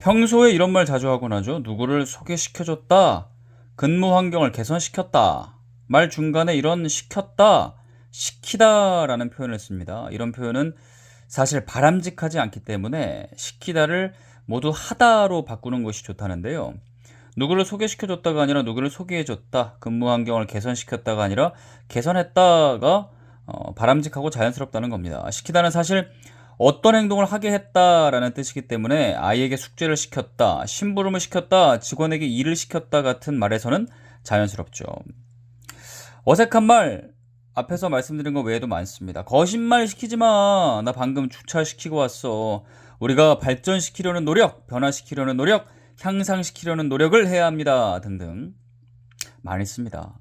평소에 이런 말 자주 하곤 하죠. 누구를 소개시켜줬다. 근무 환경을 개선시켰다. 말 중간에 이런 시켰다, 시키다라는 표현을 씁니다. 이런 표현은 사실 바람직하지 않기 때문에 시키다를 모두 하다로 바꾸는 것이 좋다는데요. 누구를 소개시켜줬다가 아니라 누구를 소개해줬다. 근무 환경을 개선시켰다가 아니라 개선했다가 바람직하고 자연스럽다는 겁니다. 시키다는 사실 어떤 행동을 하게 했다라는 뜻이기 때문에 아이에게 숙제를 시켰다, 심부름을 시켰다, 직원에게 일을 시켰다 같은 말에서는 자연스럽죠. 어색한 말 앞에서 말씀드린 것 외에도 많습니다. 거짓말 시키지 마. 나 방금 주차시키고 왔어. 우리가 발전시키려는 노력, 변화시키려는 노력, 향상시키려는 노력을 해야 합니다. 등등 많이 씁니다.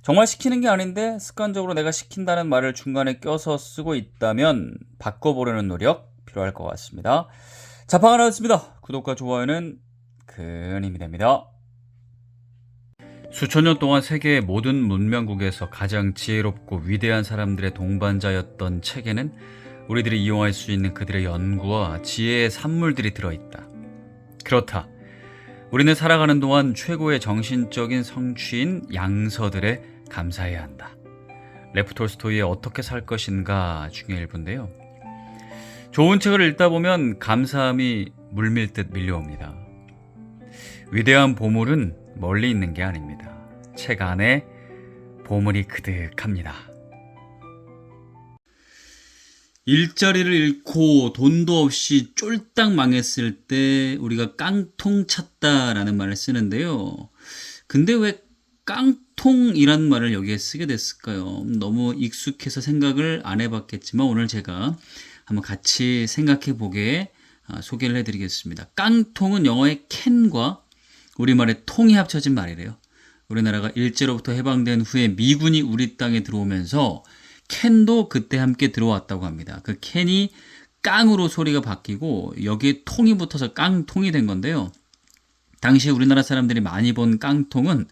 정말 시키는 게 아닌데 습관적으로 내가 시킨다는 말을 중간에 껴서 쓰고 있다면 바꿔보려는 노력 필요할 것 같습니다. 자파가 나왔습니다. 구독과 좋아요는 큰 힘이 됩니다. 수천 년 동안 세계의 모든 문명국에서 가장 지혜롭고 위대한 사람들의 동반자였던 책에는 우리들이 이용할 수 있는 그들의 연구와 지혜의 산물들이 들어있다. 그렇다. 우리는 살아가는 동안 최고의 정신적인 성취인 양서들에 감사해야 한다. 레프 톨스토이의 어떻게 살 것인가 중에 일부인데요. 좋은 책을 읽다 보면 감사함이 물밀듯 밀려옵니다. 위대한 보물은 멀리 있는 게 아닙니다. 책 안에 보물이 그득합니다. 일자리를 잃고 돈도 없이 쫄딱 망했을 때 우리가 깡통 찼다라는 말을 쓰는데요. 근데 왜 깡통이라는 말을 여기에 쓰게 됐을까요? 너무 익숙해서 생각을 안 해봤겠지만 오늘 제가 한번 같이 생각해 보게 소개를 해드리겠습니다. 깡통은 영어의 캔과 우리말의 통이 합쳐진 말이래요. 우리나라가 일제로부터 해방된 후에 미군이 우리 땅에 들어오면서 캔도 그때 함께 들어왔다고 합니다. 그 캔이 깡으로 소리가 바뀌고 여기에 통이 붙어서 깡통이 된 건데요. 당시 우리나라 사람들이 많이 본 깡통은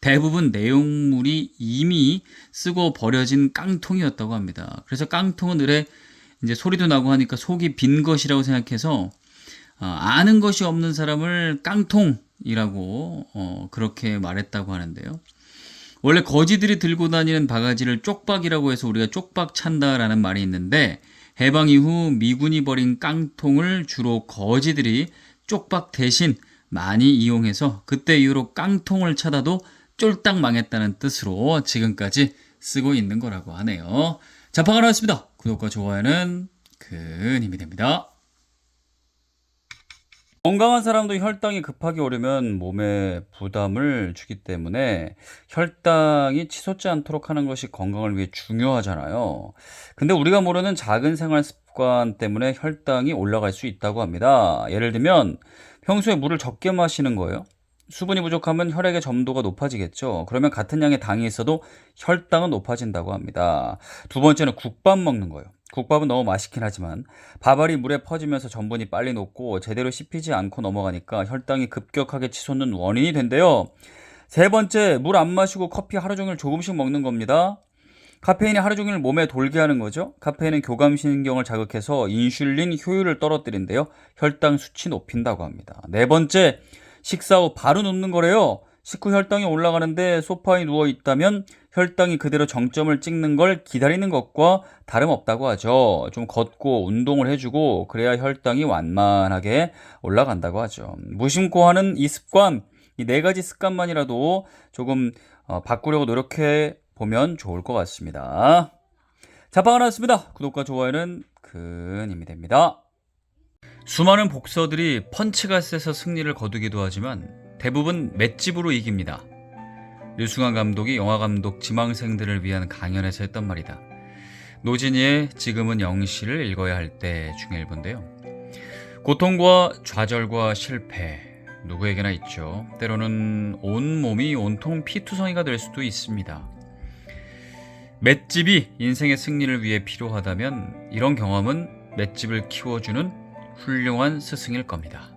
대부분 내용물이 이미 쓰고 버려진 깡통이었다고 합니다. 그래서 깡통은 을에 이제 소리도 나고 하니까 속이 빈 것이라고 생각해서 아는 것이 없는 사람을 깡통이라고 그렇게 말했다고 하는데요. 원래 거지들이 들고 다니는 바가지를 쪽박이라고 해서 우리가 쪽박 찬다라는 말이 있는데 해방 이후 미군이 버린 깡통을 주로 거지들이 쪽박 대신 많이 이용해서 그때 이후로 깡통을 찾아도 쫄딱 망했다는 뜻으로 지금까지 쓰고 있는 거라고 하네요. 자파가 나왔습니다. 구독과 좋아요는 큰 힘이 됩니다. 건강한 사람도 혈당이 급하게 오르면 몸에 부담을 주기 때문에 혈당이 치솟지 않도록 하는 것이 건강을 위해 중요하잖아요. 근데 우리가 모르는 작은 생활 습관 때문에 혈당이 올라갈 수 있다고 합니다. 예를 들면 평소에 물을 적게 마시는 거예요. 수분이 부족하면 혈액의 점도가 높아지겠죠. 그러면 같은 양의 당이 있어도 혈당은 높아진다고 합니다. 두 번째는 국밥 먹는 거예요. 국밥은 너무 맛있긴 하지만 밥알이 물에 퍼지면서 전분이 빨리 녹고 제대로 씹히지 않고 넘어가니까 혈당이 급격하게 치솟는 원인이 된대요. 세 번째, 물 안 마시고 커피 하루 종일 조금씩 먹는 겁니다. 카페인이 하루 종일 몸에 돌게 하는 거죠. 카페인은 교감신경을 자극해서 인슐린 효율을 떨어뜨린대요. 혈당 수치 높인다고 합니다. 네 번째, 식사 후 바로 눕는 거래요. 식후 혈당이 올라가는데 소파에 누워 있다면 혈당이 그대로 정점을 찍는 걸 기다리는 것과 다름없다고 하죠. 좀 걷고 운동을 해주고 그래야 혈당이 완만하게 올라간다고 하죠. 무심코 하는 이 습관, 이 네 가지 습관만이라도 조금 바꾸려고 노력해 보면 좋을 것 같습니다. 자파가 나왔습니다. 구독과 좋아요는 큰 힘이 됩니다. 수많은 복서들이 펀치가 세서 승리를 거두기도 하지만 대부분 맷집으로 이깁니다. 류승환 감독이 영화감독 지망생들을 위한 강연에서 했던 말이다. 노진이의 지금은 영시를 읽어야 할 때 중에 일부인데요. 고통과 좌절과 실패 누구에게나 있죠. 때로는 온몸이 온통 피투성이가 될 수도 있습니다. 맷집이 인생의 승리를 위해 필요하다면 이런 경험은 맷집을 키워주는 훌륭한 스승일 겁니다.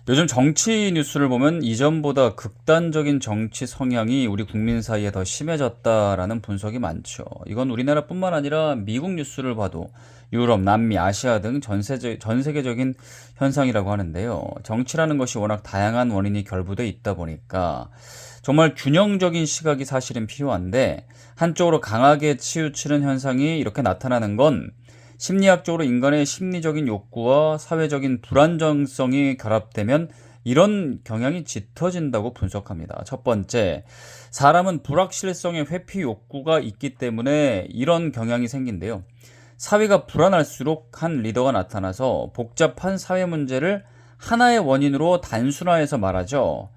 요즘 정치 뉴스를 보면 이전보다 극단적인 정치 성향이 우리 국민 사이에 더 심해졌다라는 분석이 많죠. 이건 우리나라뿐만 아니라 미국 뉴스를 봐도 유럽, 남미, 아시아 등 전 세계적인 현상이라고 하는데요. 정치라는 것이 워낙 다양한 원인이 결부돼 있다 보니까 정말 균형적인 시각이 사실은 필요한데 한쪽으로 강하게 치우치는 현상이 이렇게 나타나는 건 심리학적으로 인간의 심리적인 욕구와 사회적인 불안정성이 결합되면 이런 경향이 짙어진다고 분석합니다. 첫 번째, 사람은 불확실성의 회피 욕구가 있기 때문에 이런 경향이 생긴대요. 사회가 불안할수록 한 리더가 나타나서 복잡한 사회 문제를 하나의 원인으로 단순화해서 말하죠.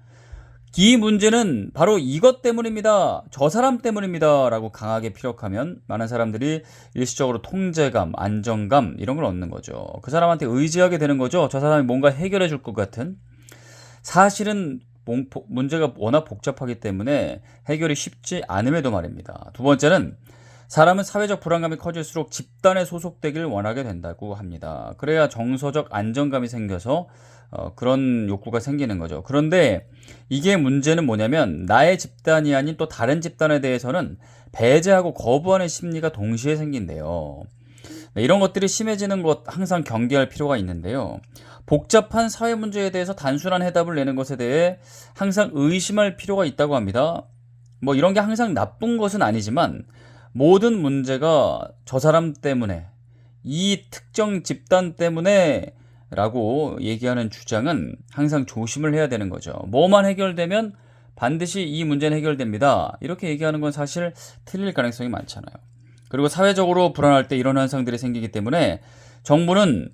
이 문제는 바로 이것 때문입니다. 저 사람 때문입니다. 라고 강하게 피력하면 많은 사람들이 일시적으로 통제감, 안정감 이런 걸 얻는 거죠. 그 사람한테 의지하게 되는 거죠. 저 사람이 뭔가 해결해 줄 것 같은. 사실은 문제가 워낙 복잡하기 때문에 해결이 쉽지 않음에도 말입니다. 두 번째는 사람은 사회적 불안감이 커질수록 집단에 소속되길 원하게 된다고 합니다. 그래야 정서적 안정감이 생겨서 그런 욕구가 생기는 거죠. 그런데 이게 문제는 뭐냐면 나의 집단이 아닌 또 다른 집단에 대해서는 배제하고 거부하는 심리가 동시에 생긴대요. 네, 이런 것들이 심해지는 것 항상 경계할 필요가 있는데요. 복잡한 사회 문제에 대해서 단순한 해답을 내는 것에 대해 항상 의심할 필요가 있다고 합니다. 뭐 이런 게 항상 나쁜 것은 아니지만 모든 문제가 저 사람 때문에, 이 특정 집단 때문에 라고 얘기하는 주장은 항상 조심을 해야 되는 거죠. 뭐만 해결되면 반드시 이 문제는 해결됩니다. 이렇게 얘기하는 건 사실 틀릴 가능성이 많잖아요. 그리고 사회적으로 불안할 때 이런 현상들이 생기기 때문에 정부는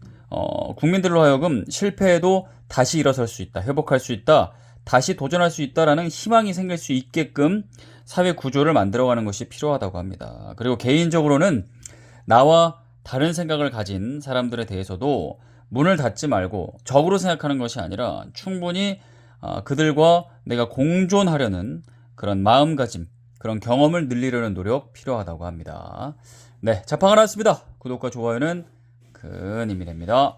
국민들로 하여금 실패해도 다시 일어설 수 있다, 회복할 수 있다, 다시 도전할 수 있다라는 희망이 생길 수 있게끔 사회 구조를 만들어가는 것이 필요하다고 합니다. 그리고 개인적으로는 나와 다른 생각을 가진 사람들에 대해서도 문을 닫지 말고 적으로 생각하는 것이 아니라 충분히 그들과 내가 공존하려는 그런 마음가짐, 그런 경험을 늘리려는 노력 필요하다고 합니다. 네, 자판가 나왔습니다. 구독과 좋아요는 큰 힘이 됩니다.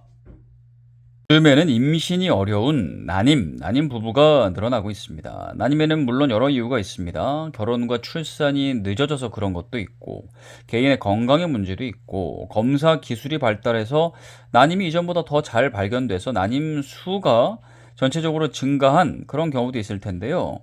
요즘에는 임신이 어려운 난임 부부가 늘어나고 있습니다. 난임에는 물론 여러 이유가 있습니다. 결혼과 출산이 늦어져서 그런 것도 있고, 개인의 건강의 문제도 있고, 검사 기술이 발달해서 난임이 이전보다 더 잘 발견돼서 난임 수가 전체적으로 증가한 그런 경우도 있을 텐데요.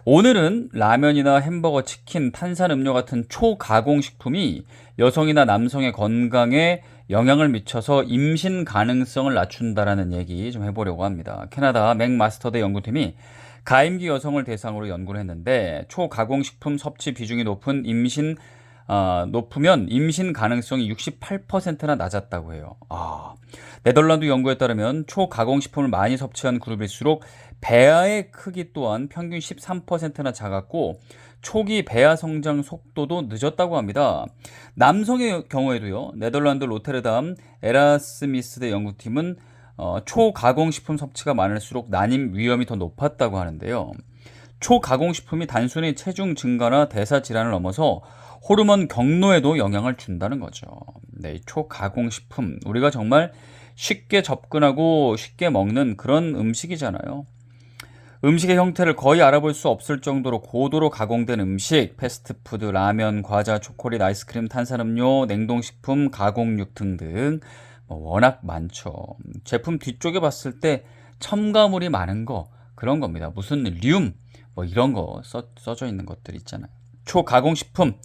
오늘은 라면이나 햄버거, 치킨, 탄산음료 같은 초가공 식품이 여성이나 남성의 건강에 영향을 미쳐서 임신 가능성을 낮춘다라는 얘기 좀 해보려고 합니다. 캐나다 맥마스터드 연구팀이 가임기 여성을 대상으로 연구를 했는데 초가공 식품 섭취 비중이 높으면 임신 가능성이 68%나 낮았다고 해요. 네덜란드 연구에 따르면 초가공 식품을 많이 섭취한 그룹일수록 배아의 크기 또한 평균 13%나 작았고 초기 배아 성장 속도도 늦었다고 합니다. 남성의 경우에도요. 네덜란드 로테르담 에라스미스대 연구팀은 초가공식품 섭취가 많을수록 난임 위험이 더 높았다고 하는데요. 초가공식품이 단순히 체중 증가나 대사 질환을 넘어서 호르몬 경로에도 영향을 준다는 거죠. 네, 초가공식품 우리가 정말 쉽게 접근하고 쉽게 먹는 그런 음식이잖아요. 음식의 형태를 거의 알아볼 수 없을 정도로 고도로 가공된 음식, 패스트푸드, 라면, 과자, 초콜릿, 아이스크림, 탄산음료, 냉동식품, 가공육 등등 워낙 많죠. 제품 뒤쪽에 봤을 때 첨가물이 많은 거 그런 겁니다. 무슨 륨 이런 거 써져 있는 것들 있잖아요. 초가공식품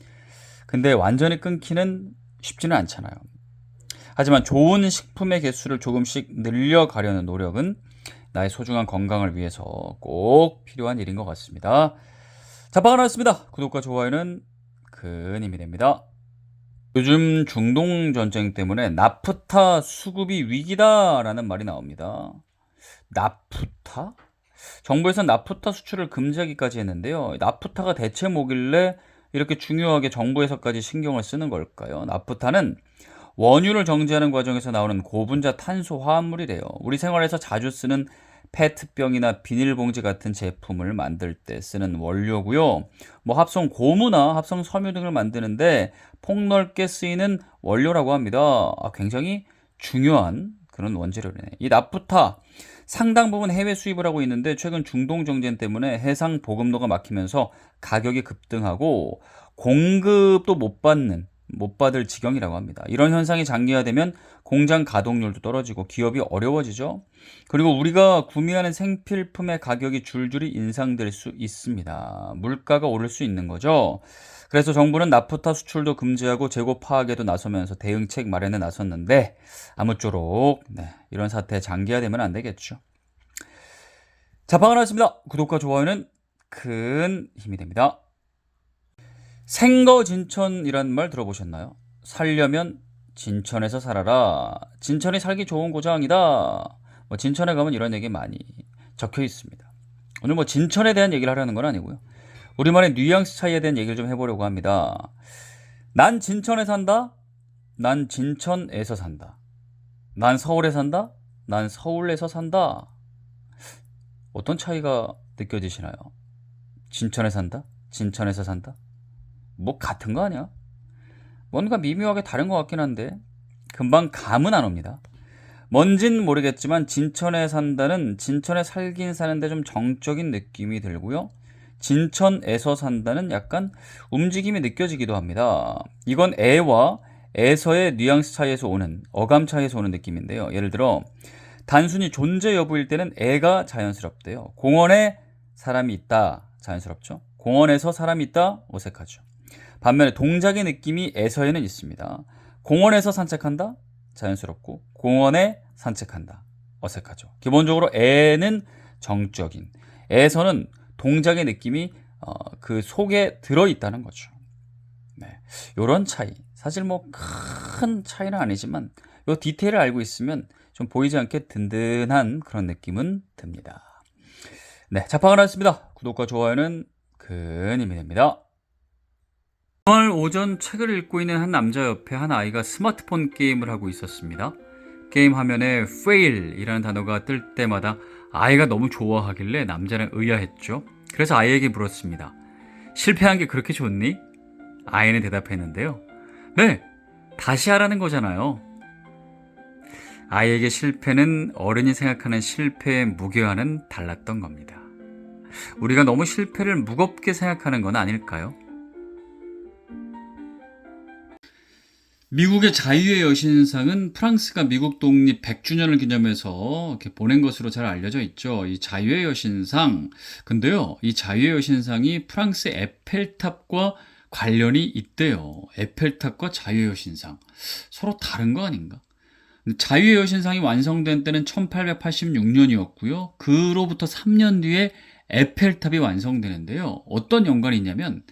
근데 완전히 끊기는 쉽지는 않잖아요. 하지만 좋은 식품의 개수를 조금씩 늘려가려는 노력은 나의 소중한 건강을 위해서 꼭 필요한 일인 것 같습니다. 자판가 나왔습니다. 구독과 좋아요는 큰 힘이 됩니다. 요즘 중동 전쟁 때문에 나프타 수급이 위기다라는 말이 나옵니다. 나프타? 정부에서 나프타 수출을 금지하기까지 했는데요. 나프타가 대체 뭐길래 이렇게 중요하게 정부에서까지 신경을 쓰는 걸까요? 나프타는 원유를 정제하는 과정에서 나오는 고분자 탄소 화합물이래요. 우리 생활에서 자주 쓰는 페트병이나 비닐봉지 같은 제품을 만들 때 쓰는 원료고요. 합성 고무나 합성 섬유 등을 만드는데 폭넓게 쓰이는 원료라고 합니다. 굉장히 중요한 그런 원재료네. 이 나프타 상당 부분 해외 수입을 하고 있는데 최근 중동 정전 때문에 해상 보급로가 막히면서 가격이 급등하고 공급도 못 받을 지경이라고 합니다. 이런 현상이 장기화되면 공장 가동률도 떨어지고 기업이 어려워지죠. 그리고 우리가 구매하는 생필품의 가격이 줄줄이 인상될 수 있습니다. 물가가 오를 수 있는 거죠. 그래서 정부는 나프타 수출도 금지하고 재고 파악에도 나서면서 대응책 마련에 나섰는데 아무쪼록 이런 사태 장기화되면 안 되겠죠. 자방을 하겠습니다. 구독과 좋아요는 큰 힘이 됩니다. 생거진천이란 말 들어보셨나요? 살려면 진천에서 살아라. 진천이 살기 좋은 고장이다. 진천에 가면 이런 얘기 많이 적혀 있습니다. 오늘 진천에 대한 얘기를 하려는 건 아니고요. 우리만의 뉘앙스 차이에 대한 얘기를 좀 해보려고 합니다. 난 진천에 산다. 난 진천에서 산다. 난 서울에 산다. 난 서울에서 산다. 어떤 차이가 느껴지시나요? 진천에 산다? 진천에서 산다? 같은 거 아니야? 뭔가 미묘하게 다른 것 같긴 한데 금방 감은 안 옵니다. 뭔진 모르겠지만 진천에 산다는 진천에 살긴 사는데 좀 정적인 느낌이 들고요. 진천에서 산다는 약간 움직임이 느껴지기도 합니다. 이건 에와 에서의 뉘앙스 차이에서 오는 어감 차이에서 오는 느낌인데요. 예를 들어 단순히 존재 여부일 때는 에가 자연스럽대요. 공원에 사람이 있다. 자연스럽죠. 공원에서 사람이 있다. 어색하죠. 반면에 동작의 느낌이 에서에는 있습니다. 공원에서 산책한다? 자연스럽고 공원에 산책한다. 어색하죠. 기본적으로 에는 정적인, 에서는 동작의 느낌이 그 속에 들어있다는 거죠. 이런 차이. 사실 큰 차이는 아니지만 이 디테일을 알고 있으면 좀 보이지 않게 든든한 그런 느낌은 듭니다. 자방을 하겠습니다. 구독과 좋아요는 큰 힘이 됩니다. 오늘 오전 책을 읽고 있는 한 남자 옆에 한 아이가 스마트폰 게임을 하고 있었습니다. 게임 화면에 fail이라는 단어가 뜰 때마다 아이가 너무 좋아하길래 남자는 의아했죠. 그래서 아이에게 물었습니다. 실패한 게 그렇게 좋니? 아이는 대답했는데요. 네, 다시 하라는 거잖아요. 아이에게 실패는 어른이 생각하는 실패의 무게와는 달랐던 겁니다. 우리가 너무 실패를 무겁게 생각하는 건 아닐까요? 미국의 자유의 여신상은 프랑스가 미국 독립 100주년을 기념해서 이렇게 보낸 것으로 잘 알려져 있죠. 이 자유의 여신상. 근데요, 이 자유의 여신상이 프랑스 에펠탑과 관련이 있대요. 에펠탑과 자유의 여신상. 서로 다른 거 아닌가? 자유의 여신상이 완성된 때는 1886년이었고요. 그로부터 3년 뒤에 에펠탑이 완성되는데요. 어떤 연관이 있냐면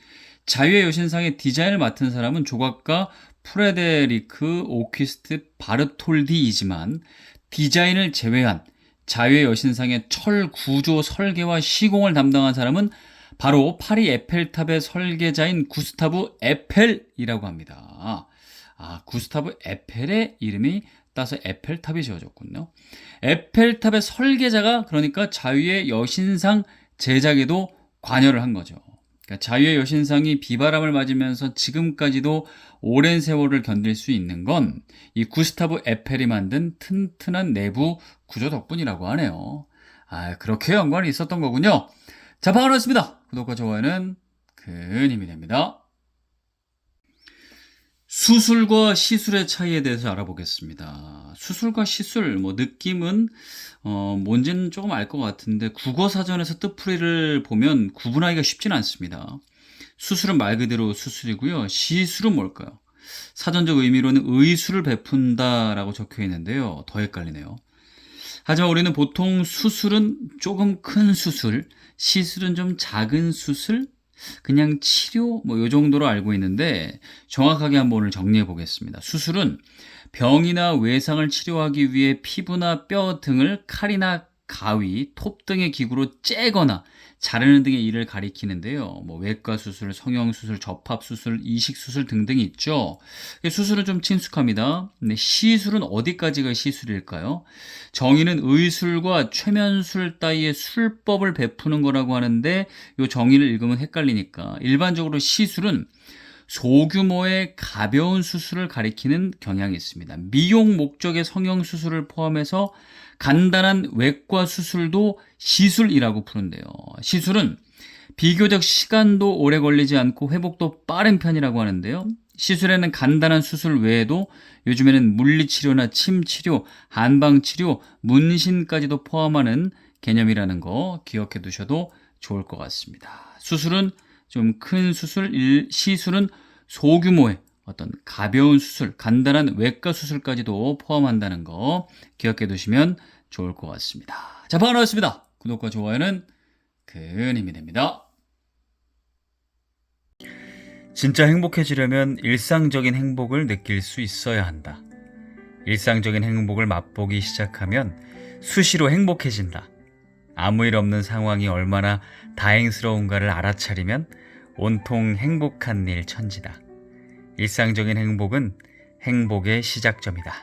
자유의 여신상의 디자인을 맡은 사람은 조각가 프레데리크 오퀴스트 바르톨디이지만 디자인을 제외한 자유의 여신상의 철 구조 설계와 시공을 담당한 사람은 바로 파리 에펠탑의 설계자인 구스타브 에펠이라고 합니다. 구스타브 에펠의 이름이 따서 에펠탑이 지어졌군요. 에펠탑의 설계자가 그러니까 자유의 여신상 제작에도 관여를 한 거죠. 그러니까 자유의 여신상이 비바람을 맞으면서 지금까지도 오랜 세월을 견딜 수 있는 건 이 구스타브 에펠이 만든 튼튼한 내부 구조 덕분이라고 하네요. 그렇게 연관이 있었던 거군요. 자, 반갑습니다. 구독과 좋아요는 큰 힘이 됩니다. 수술과 시술의 차이에 대해서 알아보겠습니다. 수술과 시술, 느낌은 뭔지는 조금 알 것 같은데 국어사전에서 뜻풀이를 보면 구분하기가 쉽지는 않습니다. 수술은 말 그대로 수술이고요. 시술은 뭘까요? 사전적 의미로는 의술을 베푼다라고 적혀 있는데요. 더 헷갈리네요. 하지만 우리는 보통 수술은 조금 큰 수술, 시술은 좀 작은 수술, 그냥 치료 요 정도로 알고 있는데 정확하게 한번 오늘 정리해 보겠습니다. 수술은 병이나 외상을 치료하기 위해 피부나 뼈 등을 칼이나 가위, 톱 등의 기구로 째거나 자르는 등의 일을 가리키는데요. 외과 수술, 성형 수술, 접합 수술, 이식 수술 등등이 있죠. 수술은 좀 친숙합니다. 근데 시술은 어디까지가 시술일까요? 정의는 의술과 최면술 따위의 술법을 베푸는 거라고 하는데 이 정의를 읽으면 헷갈리니까 일반적으로 시술은 소규모의 가벼운 수술을 가리키는 경향이 있습니다. 미용 목적의 성형 수술을 포함해서 간단한 외과 수술도 시술이라고 부른대요. 시술은 비교적 시간도 오래 걸리지 않고 회복도 빠른 편이라고 하는데요. 시술에는 간단한 수술 외에도 요즘에는 물리치료나 침치료, 한방치료, 문신까지도 포함하는 개념이라는 거 기억해 두셔도 좋을 것 같습니다. 수술은 좀 큰 수술, 시술은 소규모의 어떤 가벼운 수술, 간단한 외과 수술까지도 포함한다는 거 기억해 두시면 좋을 것 같습니다. 자, 반갑습니다. 구독과 좋아요는 큰 힘이 됩니다. 진짜 행복해지려면 일상적인 행복을 느낄 수 있어야 한다. 일상적인 행복을 맛보기 시작하면 수시로 행복해진다. 아무 일 없는 상황이 얼마나 다행스러운가를 알아차리면 온통 행복한 일 천지다. 일상적인 행복은 행복의 시작점이다.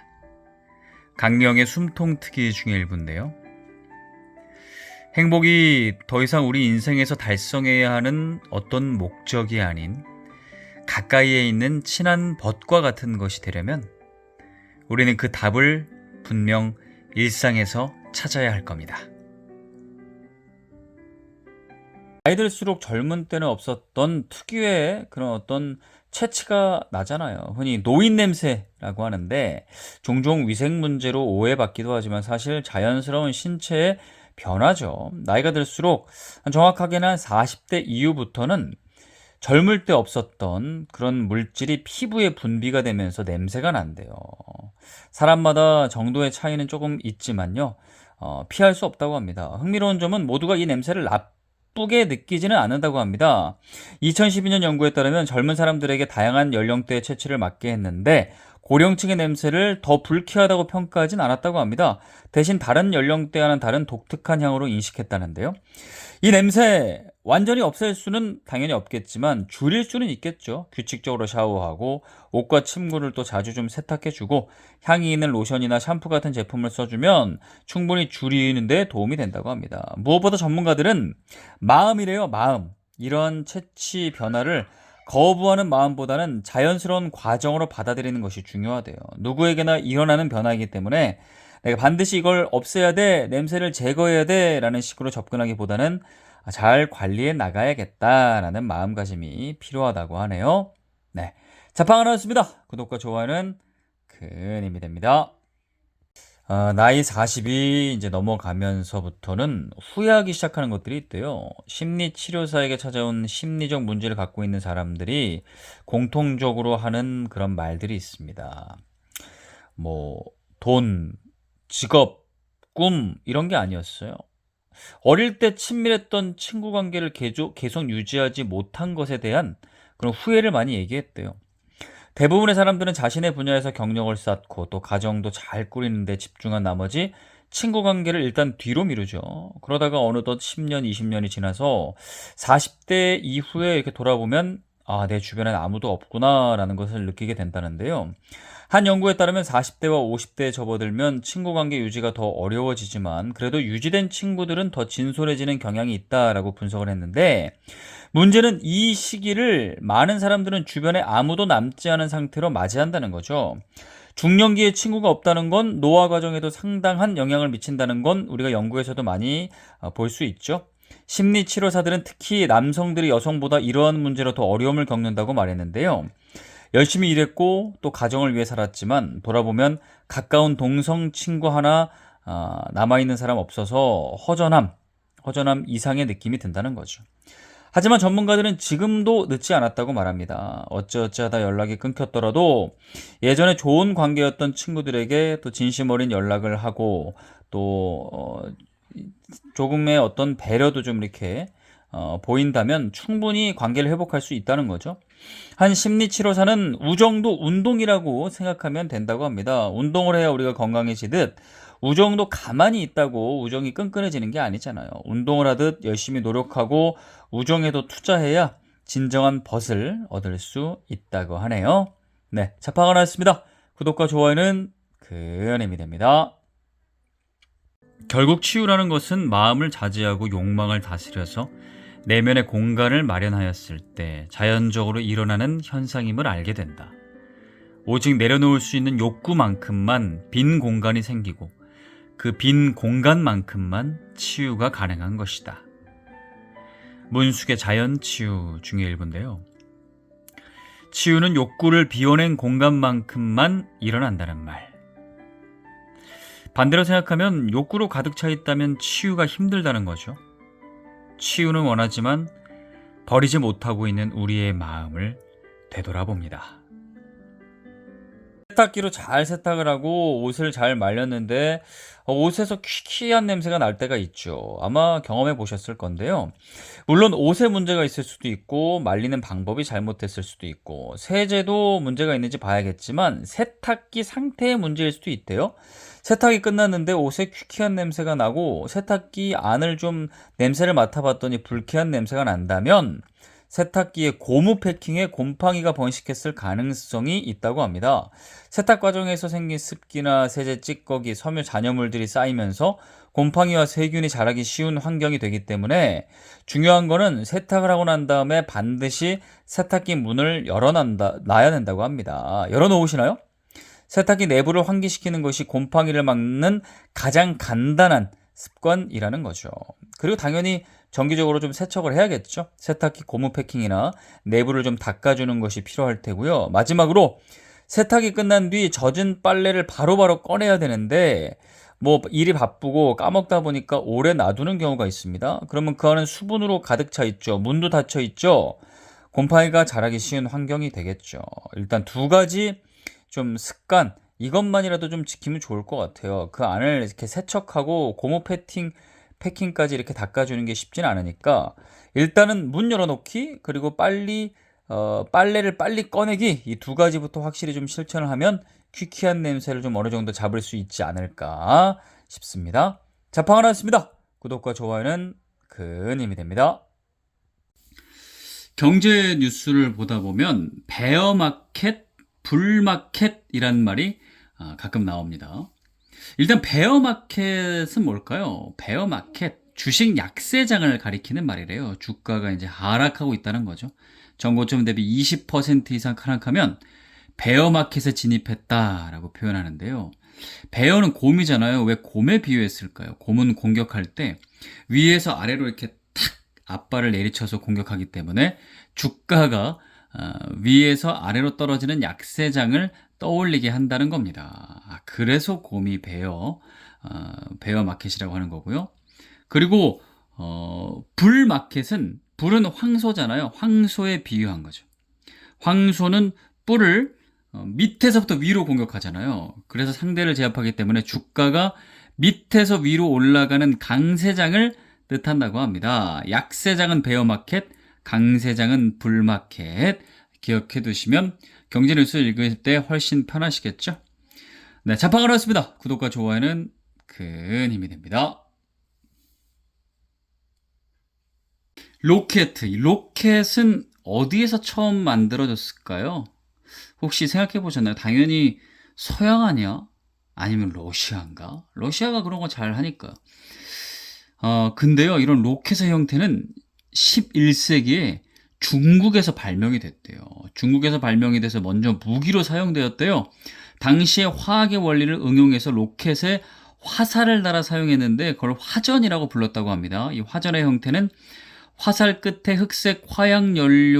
강명의 숨통트기 중의 일부인데요. 행복이 더 이상 우리 인생에서 달성해야 하는 어떤 목적이 아닌 가까이에 있는 친한 벗과 같은 것이 되려면 우리는 그 답을 분명 일상에서 찾아야 할 겁니다. 나이 들수록 젊은 때는 없었던 특유의 그런 어떤 체취가 나잖아요. 흔히 노인 냄새라고 하는데 종종 위생 문제로 오해받기도 하지만 사실 자연스러운 신체의 변화죠. 나이가 들수록 정확하게는 한 40대 이후부터는 젊을 때 없었던 그런 물질이 피부에 분비가 되면서 냄새가 난대요. 사람마다 정도의 차이는 조금 있지만요. 피할 수 없다고 합니다. 흥미로운 점은 모두가 이 냄새를 나쁘게 느끼지는 않는다고 합니다. 2012년 연구에 따르면 젊은 사람들에게 다양한 연령대의 채취를 맡게 했는데 고령층의 냄새를 더 불쾌하다고 평가하진 않았다고 합니다. 대신 다른 연령대와는 다른 독특한 향으로 인식했다는데요. 이 냄새 완전히 없앨 수는 당연히 없겠지만 줄일 수는 있겠죠. 규칙적으로 샤워하고 옷과 침구를 또 자주 좀 세탁해주고 향이 있는 로션이나 샴푸 같은 제품을 써주면 충분히 줄이는 데 도움이 된다고 합니다. 무엇보다 전문가들은 마음이래요. 마음. 이런 채취 변화를 거부하는 마음보다는 자연스러운 과정으로 받아들이는 것이 중요하대요. 누구에게나 일어나는 변화이기 때문에 내가 반드시 이걸 없애야 돼, 냄새를 제거해야 돼 라는 식으로 접근하기보다는 잘 관리해 나가야겠다라는 마음가짐이 필요하다고 하네요. 네, 자팡 하나였습니다. 구독과 좋아요는 큰 힘이 됩니다. 나이 40이 이제 넘어가면서부터는 후회하기 시작하는 것들이 있대요. 심리치료사에게 찾아온 심리적 문제를 갖고 있는 사람들이 공통적으로 하는 그런 말들이 있습니다. 뭐, 돈, 직업, 꿈, 이런 게 아니었어요. 어릴 때 친밀했던 친구 관계를 계속 유지하지 못한 것에 대한 그런 후회를 많이 얘기했대요. 대부분의 사람들은 자신의 분야에서 경력을 쌓고 또 가정도 잘 꾸리는 데 집중한 나머지 친구 관계를 일단 뒤로 미루죠. 그러다가 어느덧 10년, 20년이 지나서 40대 이후에 이렇게 돌아보면 내 주변엔 아무도 없구나라는 것을 느끼게 된다는데요. 한 연구에 따르면 40대와 50대에 접어들면 친구 관계 유지가 더 어려워지지만 그래도 유지된 친구들은 더 진솔해지는 경향이 있다라고 분석을 했는데 문제는 이 시기를 많은 사람들은 주변에 아무도 남지 않은 상태로 맞이한다는 거죠. 중년기에 친구가 없다는 건 노화 과정에도 상당한 영향을 미친다는 건 우리가 연구에서도 많이 볼 수 있죠. 심리치료사들은 특히 남성들이 여성보다 이러한 문제로 더 어려움을 겪는다고 말했는데요. 열심히 일했고 또 가정을 위해 살았지만 돌아보면 가까운 동성 친구 하나 남아있는 사람 없어서 허전함 이상의 느낌이 든다는 거죠. 하지만 전문가들은 지금도 늦지 않았다고 말합니다. 어찌하다 연락이 끊겼더라도 예전에 좋은 관계였던 친구들에게 또 진심 어린 연락을 하고 또 조금의 어떤 배려도 좀 이렇게 보인다면 충분히 관계를 회복할 수 있다는 거죠. 한 심리치료사는 우정도 운동이라고 생각하면 된다고 합니다. 운동을 해야 우리가 건강해지듯 우정도 가만히 있다고 우정이 끈끈해지는 게 아니잖아요. 운동을 하듯 열심히 노력하고 우정에도 투자해야 진정한 벗을 얻을 수 있다고 하네요. 네, 자파가 나왔습니다. 구독과 좋아요는 큰 힘이 됩니다. 결국 치유라는 것은 마음을 자제하고 욕망을 다스려서 내면의 공간을 마련하였을 때 자연적으로 일어나는 현상임을 알게 된다. 오직 내려놓을 수 있는 욕구만큼만 빈 공간이 생기고 그 빈 공간만큼만 치유가 가능한 것이다. 문숙의 자연치유 중의 일부인데요. 치유는 욕구를 비워낸 공간만큼만 일어난다는 말. 반대로 생각하면 욕구로 가득 차 있다면 치유가 힘들다는 거죠. 치유는 원하지만 버리지 못하고 있는 우리의 마음을 되돌아봅니다. 세탁기로 잘 세탁을 하고 옷을 잘 말렸는데 옷에서 퀴퀴한 냄새가 날 때가 있죠. 아마 경험해 보셨을 건데요. 물론 옷에 문제가 있을 수도 있고 말리는 방법이 잘못됐을 수도 있고 세제도 문제가 있는지 봐야겠지만 세탁기 상태의 문제일 수도 있대요. 세탁이 끝났는데 옷에 퀴퀴한 냄새가 나고 세탁기 안을 좀 냄새를 맡아봤더니 불쾌한 냄새가 난다면 세탁기의 고무 패킹에 곰팡이가 번식했을 가능성이 있다고 합니다. 세탁 과정에서 생긴 습기나 세제 찌꺼기, 섬유 잔여물들이 쌓이면서 곰팡이와 세균이 자라기 쉬운 환경이 되기 때문에 중요한 거는 세탁을 하고 난 다음에 반드시 세탁기 문을 열어놔야 된다고 합니다. 열어놓으시나요? 세탁기 내부를 환기시키는 것이 곰팡이를 막는 가장 간단한 습관이라는 거죠. 그리고 당연히 정기적으로 좀 세척을 해야겠죠. 세탁기 고무 패킹이나 내부를 좀 닦아주는 것이 필요할 테고요. 마지막으로 세탁이 끝난 뒤 젖은 빨래를 바로바로 꺼내야 되는데 뭐 일이 바쁘고 까먹다 보니까 오래 놔두는 경우가 있습니다. 그러면 그 안은 수분으로 가득 차 있죠. 문도 닫혀 있죠. 곰팡이가 자라기 쉬운 환경이 되겠죠. 일단 두 가지 좀 습관 이것만이라도 좀 지키면 좋을 것 같아요. 그 안을 이렇게 세척하고 고무 패킹까지 이렇게 닦아주는 게 쉽진 않으니까 일단은 문 열어놓기 그리고 빨래를 빨리 꺼내기 이 두 가지부터 확실히 좀 실천을 하면 퀴퀴한 냄새를 좀 어느 정도 잡을 수 있지 않을까 싶습니다. 자팡 하나였습니다. 구독과 좋아요는 큰 힘이 됩니다. 경제 뉴스를 보다 보면 베어마켓, 불마켓이라는 말이 가끔 나옵니다. 일단 베어마켓은 뭘까요? 베어마켓, 주식 약세장을 가리키는 말이래요. 주가가 이제 하락하고 있다는 거죠. 전고점 대비 20% 이상 하락하면 베어마켓에 진입했다라고 표현하는데요. 베어는 곰이잖아요. 왜 곰에 비유했을까요? 곰은 공격할 때 위에서 아래로 이렇게 탁 앞발을 내리쳐서 공격하기 때문에 주가가 위에서 아래로 떨어지는 약세장을 떠올리게 한다는 겁니다. 그래서 곰이 베어 마켓이라고 하는 거고요. 그리고 불마켓은 불은 황소잖아요. 황소에 비유한 거죠. 황소는 뿔을 밑에서부터 위로 공격하잖아요. 그래서 상대를 제압하기 때문에 주가가 밑에서 위로 올라가는 강세장을 뜻한다고 합니다. 약세장은 베어마켓, 강세장은 불마켓. 기억해 두시면 경제 뉴스 읽을 때 훨씬 편하시겠죠? 네, 자팡을 하였습니다. 구독과 좋아요는 큰 힘이 됩니다. 로켓은 어디에서 처음 만들어졌을까요? 혹시 생각해 보셨나요? 당연히 서양 아니야? 아니면 러시아인가? 러시아가 그런 거 잘 하니까. 근데요, 이런 로켓의 형태는 11세기에 중국에서 발명이 됐대요. 중국에서 발명이 돼서 먼저 무기로 사용되었대요. 당시에 화학의 원리를 응용해서 로켓에 화살을 달아 사용했는데 그걸 화전이라고 불렀다고 합니다. 이 화전의 형태는 화살 끝에 흑색 화약을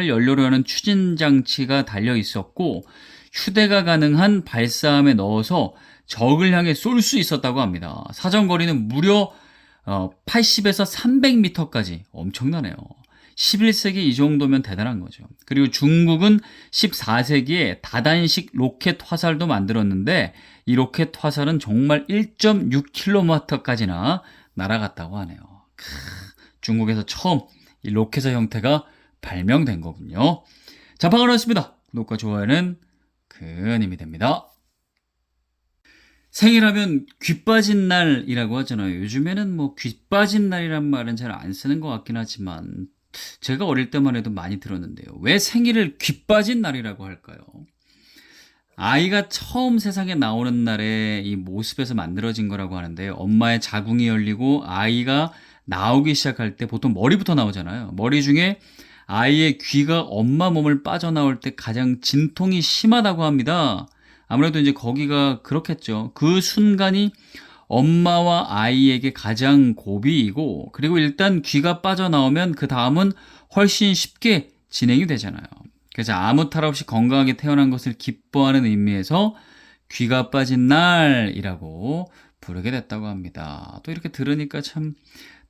연료로 하는 추진 장치가 달려 있었고 휴대가 가능한 발사함에 넣어서 적을 향해 쏠 수 있었다고 합니다. 사정거리는 무려 80에서 300m까지 엄청나네요. 11세기 이 정도면 대단한 거죠. 그리고 중국은 14세기에 다단식 로켓 화살도 만들었는데 이 로켓 화살은 정말 1.6km까지나 날아갔다고 하네요. 중국에서 처음 이 로켓의 형태가 발명된 거군요. 자팡을 하였습니다. 구독과 좋아요는 큰 힘이 됩니다. 생일하면 귀 빠진 날이라고 하잖아요. 요즘에는 뭐 귀 빠진 날이란 말은 잘 안 쓰는 것 같긴 하지만 제가 어릴 때만 해도 많이 들었는데요. 왜 생일을 귀 빠진 날이라고 할까요? 아이가 처음 세상에 나오는 날에 이 모습에서 만들어진 거라고 하는데 엄마의 자궁이 열리고 아이가 나오기 시작할 때 보통 머리부터 나오잖아요. 머리 중에 아이의 귀가 엄마 몸을 빠져나올 때 가장 진통이 심하다고 합니다. 아무래도 이제 거기가 그렇겠죠. 그 순간이 엄마와 아이에게 가장 고비이고, 그리고 일단 귀가 빠져나오면 그 다음은 훨씬 쉽게 진행이 되잖아요. 그래서 아무 탈 없이 건강하게 태어난 것을 기뻐하는 의미에서 귀가 빠진 날이라고 부르게 됐다고 합니다. 또 이렇게 들으니까 참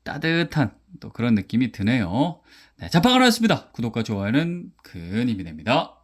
따뜻한 또 그런 느낌이 드네요. 네, 자파가 나왔습니다. 구독과 좋아요는 큰 힘이 됩니다.